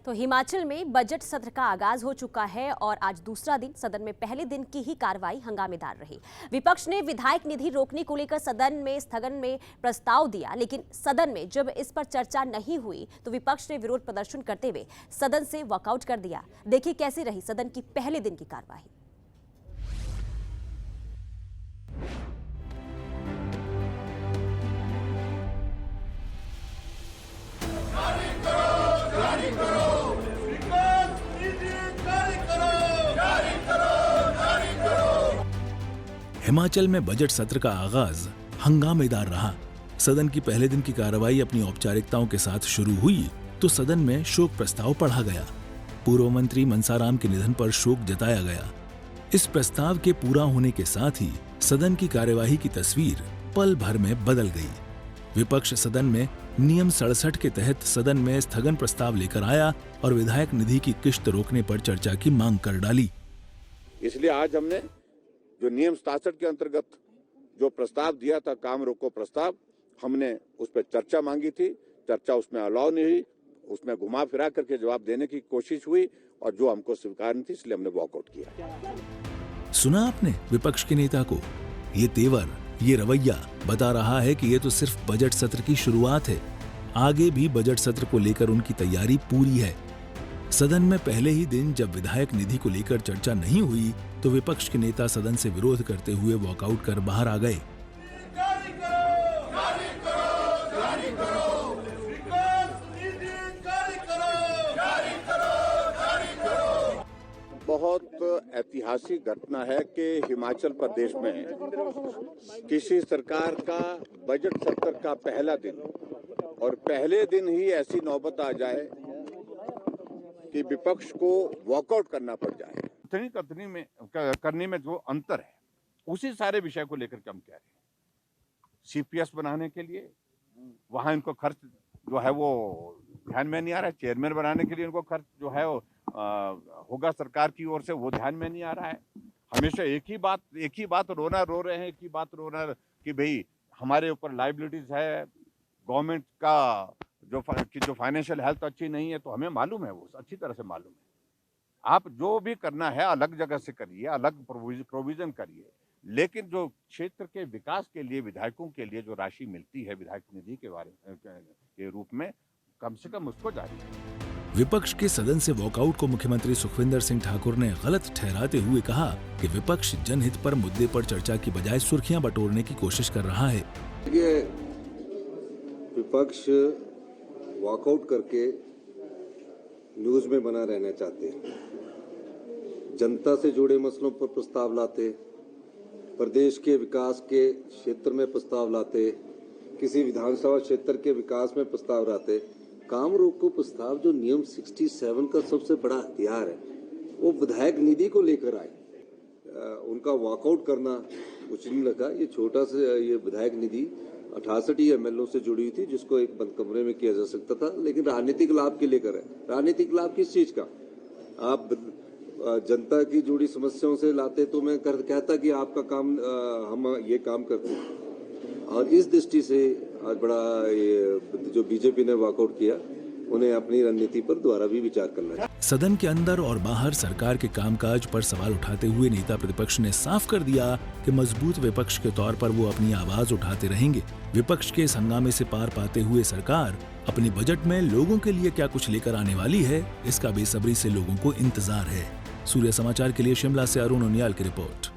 तो हिमाचल में बजट सत्र का आगाज हो चुका है और आज दूसरा दिन सदन में पहले दिन की ही कार्रवाई हंगामेदार रही। विपक्ष ने विधायक निधि रोकने को लेकर सदन में स्थगन में प्रस्ताव दिया, लेकिन सदन में जब इस पर चर्चा नहीं हुई तो विपक्ष ने विरोध प्रदर्शन करते हुए सदन से वॉकआउट कर दिया। देखिए कैसी रही सदन की पहले दिन की कार्रवाई। हिमाचल में बजट सत्र का आगाज हंगामेदार रहा। सदन की पहले दिन की कार्रवाई अपनी औपचारिकताओं के साथ शुरू हुई तो सदन में शोक प्रस्ताव पढ़ा गया। पूर्व मंत्री मनसाराम के निधन पर शोक जताया गया। इस प्रस्ताव के पूरा होने के साथ ही सदन की कार्यवाही की तस्वीर पल भर में बदल गई। विपक्ष सदन में नियम 67 के तहत सदन में स्थगन प्रस्ताव लेकर आया और विधायक निधि की किश्त रोकने पर चर्चा की मांग कर डाली। इसलिए आज हमने जो नियम 67 के अंतर्गत जो प्रस्ताव दिया था, काम रोको प्रस्ताव, हमने उस पर चर्चा मांगी थी। चर्चा उसमें अलाउ नहीं हुई, उसमें घुमा फिरा करके जवाब देने की कोशिश हुई और जो हमको स्वीकार नहीं थी, इसलिए हमने वॉकआउट किया। सुना आपने विपक्ष के नेता को? ये तेवर, ये रवैया बता रहा है कि ये तो सिर्फ बजट सत्र की शुरुआत है। आगे भी बजट सत्र को लेकर उनकी तैयारी पूरी है। सदन में पहले ही दिन जब विधायक निधि को लेकर चर्चा नहीं हुई तो विपक्ष के नेता सदन से विरोध करते हुए वॉकआउट कर बाहर आ गए। बहुत ऐतिहासिक घटना है कि हिमाचल प्रदेश में किसी सरकार का बजट सत्र का पहला दिन और पहले दिन ही ऐसी नौबत आ जाए कि विपक्ष को वॉकआउट करना पड़ जाए। करने में जो अंतर है उसी सारे विषय को लेकर के हम कह रहे हैं। सीपीएस बनाने के लिए वहां इनको खर्च जो है वो ध्यान में नहीं आ रहा है। चेयरमैन बनाने के लिए इनको खर्च जो है वो होगा सरकार की ओर से, वो ध्यान में नहीं आ रहा है। हमेशा एक ही बात रो रहे हैं, एक ही बात रो रहे कि भाई हमारे ऊपर लाइबिलिटीज है, गवर्नमेंट का जो फाइनेंशियल हेल्थ अच्छी नहीं है। तो हमें मालूम है, वो अच्छी तरह से मालूम है। आप जो भी करना है अलग जगह से करिए, अलग प्रोविजन करिए, लेकिन जो क्षेत्र के विकास के लिए विधायकों के लिए जो राशि मिलती है विधायक निधि के रूप में, कम से कम उसको जारी करिए। विपक्ष के सदन से वॉकआउट को मुख्यमंत्री सुखविंदर सिंह ठाकुर ने गलत ठहराते हुए कहा कि विपक्ष जनहित पर मुद्दे पर चर्चा की बजाय सुर्खियां बटोरने की कोशिश कर रहा है। ये विपक्ष वॉकआउट करके न्यूज में बना रहना चाहते हैं। जनता से जुड़े मसलों पर प्रस्ताव लाते, प्रदेश के विकास के क्षेत्र में प्रस्ताव लाते, किसी विधानसभा क्षेत्र के विकास में प्रस्ताव लाते। काम रोको प्रस्ताव जो नियम 67 का सबसे बड़ा हथियार है, वो विधायक निधि को लेकर आए। उनका वॉकआउट करना कुछ नहीं लगा। ये छोटा सा ये विधायक निधि 68 एमएलओ से जुड़ी हुई थी, जिसको एक बंद कमरे में किया जा सकता था, लेकिन राजनीतिक लाभ के लेकर है। राजनीतिक लाभ किस चीज का? आप जनता की जुड़ी समस्याओं से लाते तो मैं कहता कि आपका काम हम ये काम करते हैं। और इस दृष्टि से आज बड़ा ये जो बीजेपी ने वॉकआउट किया, उन्हें अपनी रणनीति पर दोबारा भी विचार करना है। सदन के अंदर और बाहर सरकार के कामकाज पर सवाल उठाते हुए नेता प्रतिपक्ष ने साफ कर दिया कि मजबूत विपक्ष के तौर पर वो अपनी आवाज उठाते रहेंगे। विपक्ष के इस हंगामे से पार पाते हुए सरकार अपने बजट में लोगों के लिए क्या कुछ लेकर आने वाली है, इसका बेसब्री से लोगों को इंतजार है। सूर्य समाचार के लिए शिमला से अरुण उनियाल की रिपोर्ट।